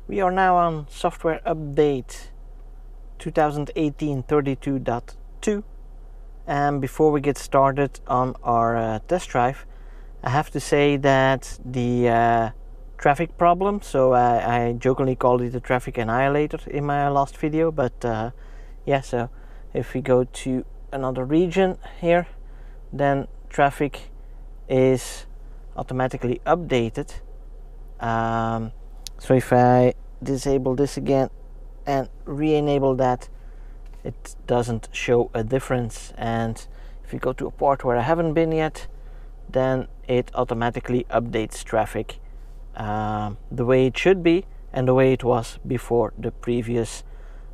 We are now on software update 2018-32.2, and before we get started on our test drive, I have to say that the traffic problem, so I jokingly called it the traffic annihilator in my last video, but yeah, so if we go to another region here, then traffic is automatically updated. So if I disable this again and re-enable that, it doesn't show a difference. And if you go to a port where I haven't been yet, then it automatically updates traffic the way it should be and the way it was before the previous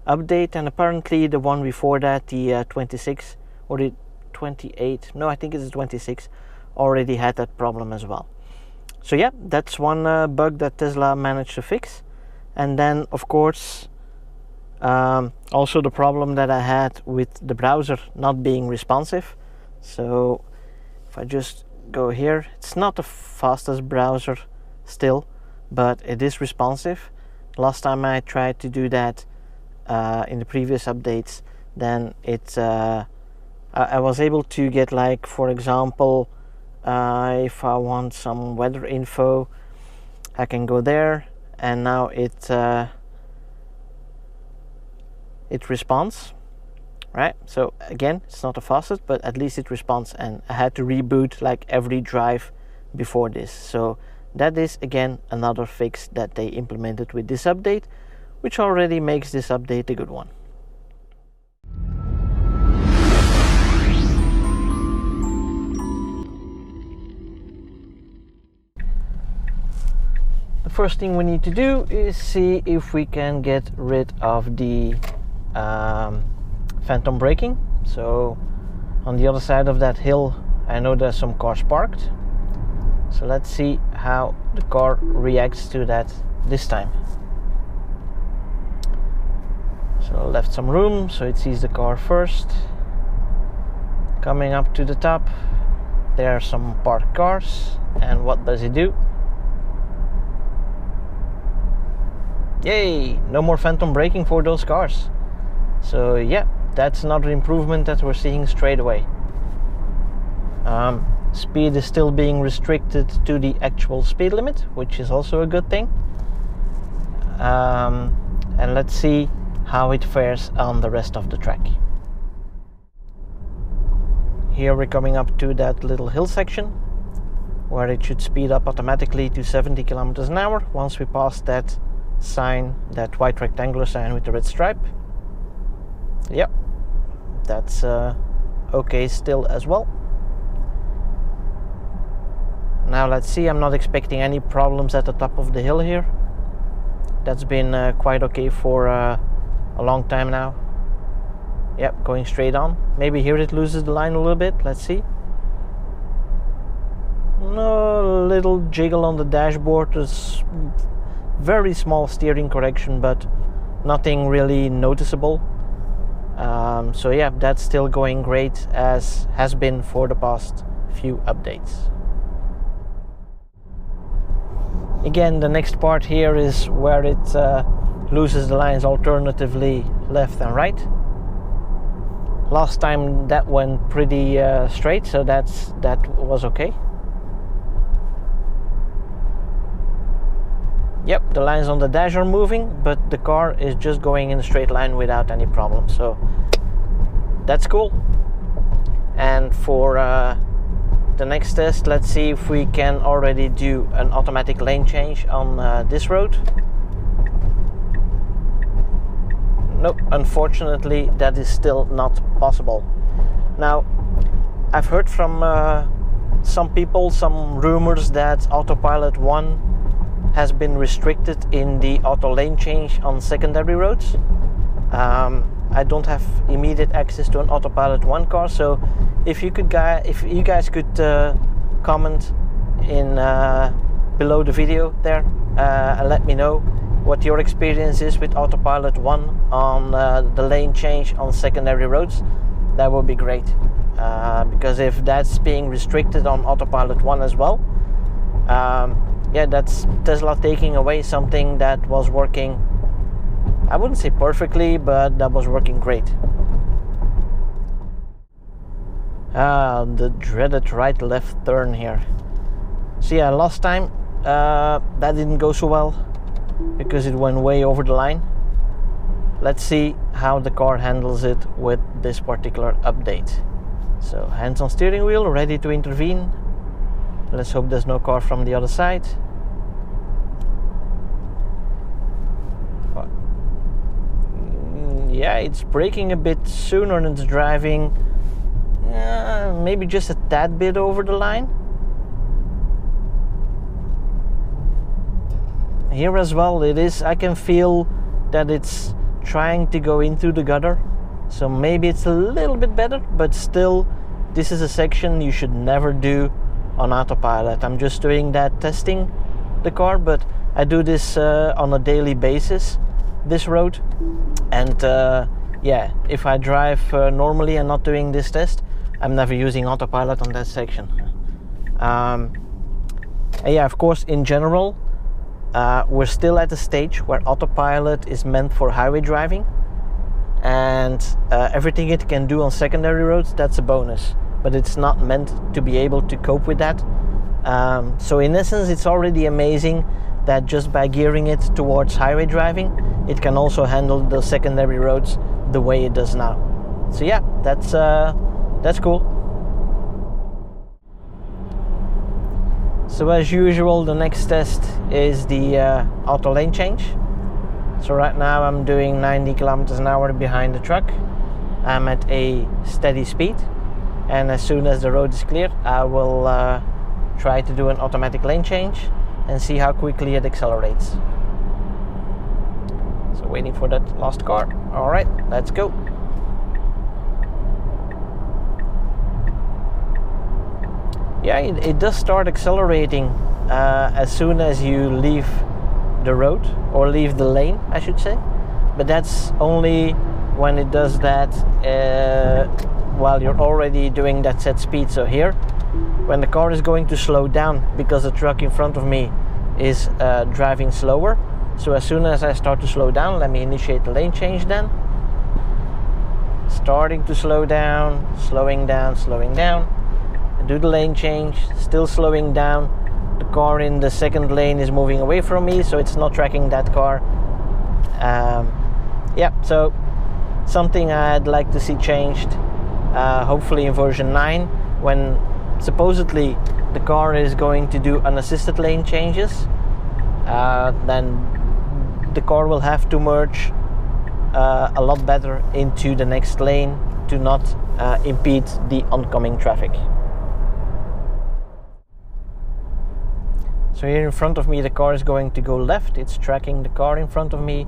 update. And apparently the one before that, the 26 or the 28, no, I think it's 26, already had that problem as well. So yeah, that's one bug that Tesla managed to fix. And then of course also the problem that I had with the browser not being responsive. So if I just go here, it's not the fastest browser still, but it is responsive. Last time I tried to do that in the previous updates, then it I was able to get, like, for example, if I want some weather info, I can go there, and now it responds, right? So again, it's not the fastest, but at least it responds, and I had to reboot like every drive before this. So that is again another fix that they implemented with this update, which already makes this update a good one. The first thing we need to do is see if we can get rid of the phantom braking. So on the other side of that hill, I know there's some cars parked. So let's see how the car reacts to that this time. So I left some room so it sees the car first. Coming up to the top, there are some parked cars, and what does it do? Yay! No more phantom braking for those cars. So yeah, that's another improvement that we're seeing straight away. Speed is still being restricted to the actual speed limit, which is also a good thing. And let's see how it fares on the rest of the track. Here we're coming up to that little hill section where it should speed up automatically to 70 kilometers an hour once we pass that sign, that white rectangular sign with the red stripe. Yep, that's okay still as well. Now let's see, I'm not expecting any problems at the top of the hill here. That's been quite okay for a long time now. Yep, going straight on. Maybe here it loses the line a little bit, let's see. No, little jiggle on the dashboard. There's very small steering correction, but nothing really noticeable. So yeah, that's still going great, as has been for the past few updates. Again, the next part here is where it loses the lines alternatively left and right. Last time that went pretty straight, so that was okay. Yep, the lines on the dash are moving, but the car is just going in a straight line without any problem, so that's cool. And for the next test, let's see if we can already do an automatic lane change on this road. Nope, unfortunately that is still not possible. Now, I've heard from some people, some rumors that AutoPilot 1 has been restricted in the auto lane change on secondary roads. I don't have immediate access to an AutoPilot 1 car, so if you guys could comment in below the video there and let me know what your experience is with AutoPilot 1 on the lane change on secondary roads, that would be great. Because if that's being restricted on AutoPilot 1 as well, yeah, that's Tesla taking away something that was working, I wouldn't say perfectly, but that was working great. The dreaded right-left turn here. So yeah, last time that didn't go so well because it went way over the line. Let's see how the car handles it with this particular update. So hands on steering wheel, ready to intervene. Let's hope there's no car from the other side. Yeah, it's braking a bit sooner than it's driving. Maybe just a tad bit over the line. Here as well, I can feel that it's trying to go into the gutter. So maybe it's a little bit better, but still, this is a section you should never do on AutoPilot. I'm just doing that testing the car, but I do this on a daily basis, this road. And yeah, if I drive normally and not doing this test, I'm never using AutoPilot on that section. And yeah, of course, in general, we're still at the stage where AutoPilot is meant for highway driving, and everything it can do on secondary roads, that's a bonus, but it's not meant to be able to cope with that. So in essence, it's already amazing that just by gearing it towards highway driving, it can also handle the secondary roads the way it does now. So yeah, that's cool. So as usual, the next test is the auto lane change. So right now I'm doing 90 kilometers an hour behind the truck. I'm at a steady speed, and as soon as the road is clear, I will try to do an automatic lane change and see how quickly it accelerates. So waiting for that last car. All right, let's go. Yeah, it does start accelerating as soon as you leave the road, or leave the lane, I should say. But that's only when it does that while you're already doing that set speed. So here, when the car is going to slow down because the truck in front of me is driving slower, so as soon as I start to slow down, let me initiate the lane change then. Starting to slow down, slowing down, slowing down. Do the lane change, still slowing down. The car in the second lane is moving away from me, so it's not tracking that car. Yeah, so something I'd like to see changed, hopefully in version 9, when supposedly the car is going to do unassisted lane changes. Then the car will have to merge a lot better into the next lane to not impede the oncoming traffic. So here in front of me, the car is going to go left. It's tracking the car in front of me.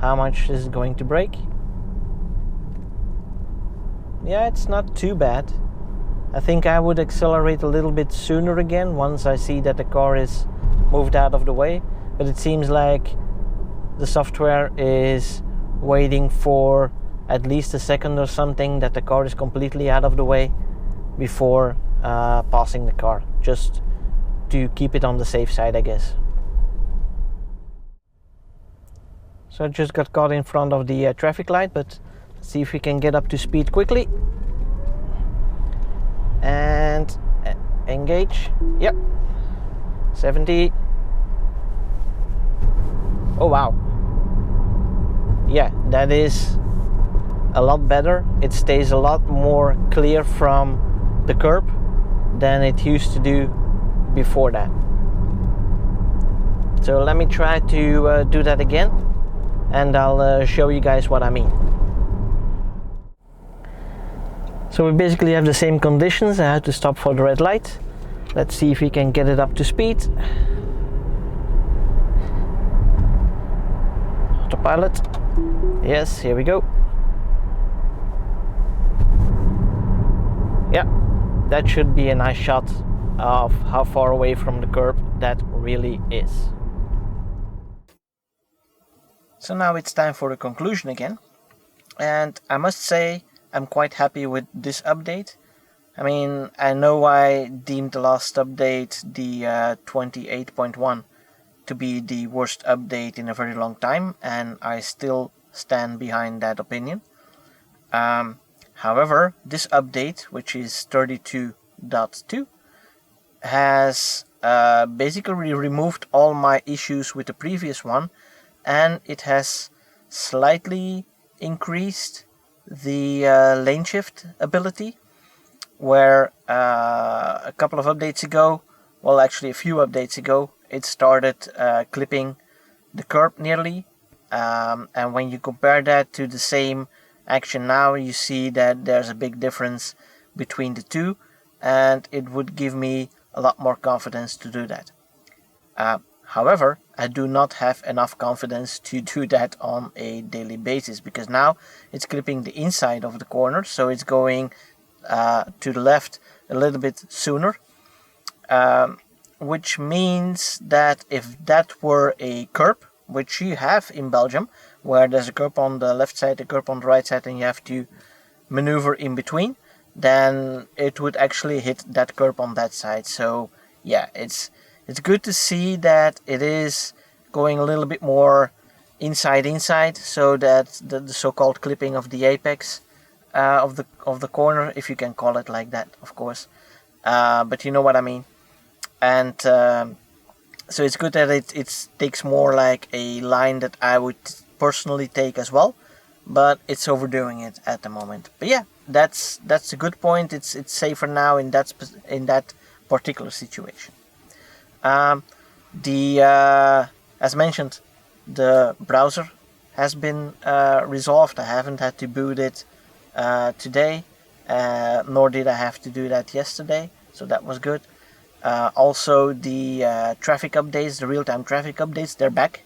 How much is it going to brake? Yeah, it's not too bad. I think I would accelerate a little bit sooner again once I see that the car is moved out of the way. But it seems like the software is waiting for at least a second or something that the car is completely out of the way before passing the car, just to keep it on the safe side, I guess. So I just got caught in front of the traffic light, but let's see if we can get up to speed quickly. And engage. Yep. 70. Oh wow. Yeah, that is a lot better. It stays a lot more clear from the curb than it used to do before that. So let me try to do that again, and I'll show you guys what I mean. So we basically have the same conditions. I had to stop for the red light. Let's see if we can get it up to speed. Autopilot. Yes, here we go. Yeah, that should be a nice shot of how far away from the curb that really is. So now it's time for the conclusion again, and I must say I'm quite happy with this update. I mean, I know I deemed the last update, the 28.1, to be the worst update in a very long time, and I still stand behind that opinion. However, this update, which is 32.2, has basically removed all my issues with the previous one, and it has slightly increased the lane shift ability, where a couple of updates ago, well, actually a few updates ago, it started clipping the curb nearly. And when you compare that to the same action now, you see that there's a big difference between the two, and it would give me a lot more confidence to do that. However, I do not have enough confidence to do that on a daily basis, because now it's clipping the inside of the corner, so it's going to the left a little bit sooner, which means that if that were a curb, which you have in Belgium, where there's a curb on the left side, a curb on the right side, and you have to maneuver in between, then it would actually hit that curb on that side. So yeah, it's good to see that it is going a little bit more inside, so that the so-called clipping of the apex of the corner, if you can call it like that, of course, but you know what I mean. And so it's good that it takes more like a line that I would personally take as well, but it's overdoing it at the moment. But yeah, that's a good point. It's safer now in that particular situation. As mentioned, the browser has been resolved. I haven't had to boot it today, nor did I have to do that yesterday, so that was good. Also, the traffic updates, the real-time traffic updates, they're back.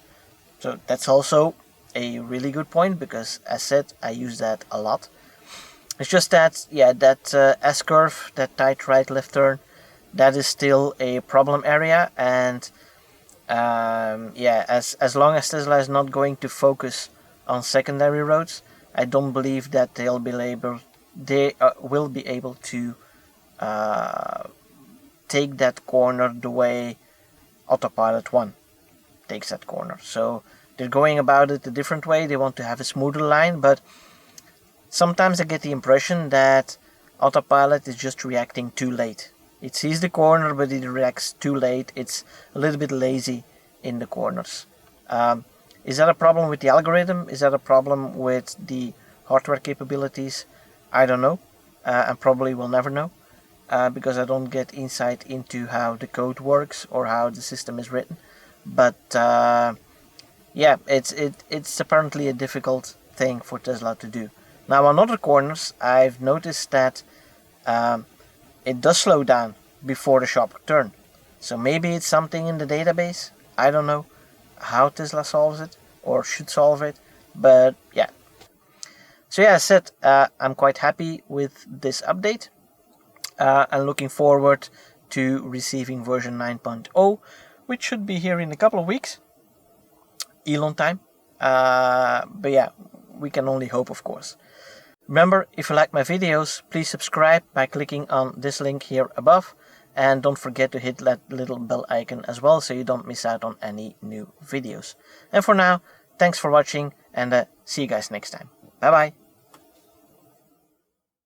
So that's also a really good point, because as said, I use that a lot. It's just that, yeah, that S-curve, that tight right-left turn, that is still a problem area. And yeah, as long as Tesla is not going to focus on secondary roads, I don't believe that they will be able to take that corner the way AutoPilot 1 takes that corner. So they're going about it a different way. They want to have a smoother line, but sometimes I get the impression that AutoPilot is just reacting too late. It sees the corner, but it reacts too late. It's a little bit lazy in the corners. Is that a problem with the algorithm? Is that a problem with the hardware capabilities? I don't know, and probably will never know. Because I don't get insight into how the code works or how the system is written. But yeah, it's apparently a difficult thing for Tesla to do. Now, on other corners, I've noticed that it does slow down before the sharp turn. So maybe it's something in the database. I don't know how Tesla solves it or should solve it. But yeah. So yeah, as said, I'm quite happy with this update. And looking forward to receiving version 9.0, which should be here in a couple of weeks. Elon time. But yeah, we can only hope, of course. Remember, if you like my videos, please subscribe by clicking on this link here above. And don't forget to hit that little bell icon as well, so you don't miss out on any new videos. And for now, thanks for watching, and see you guys next time. Bye bye.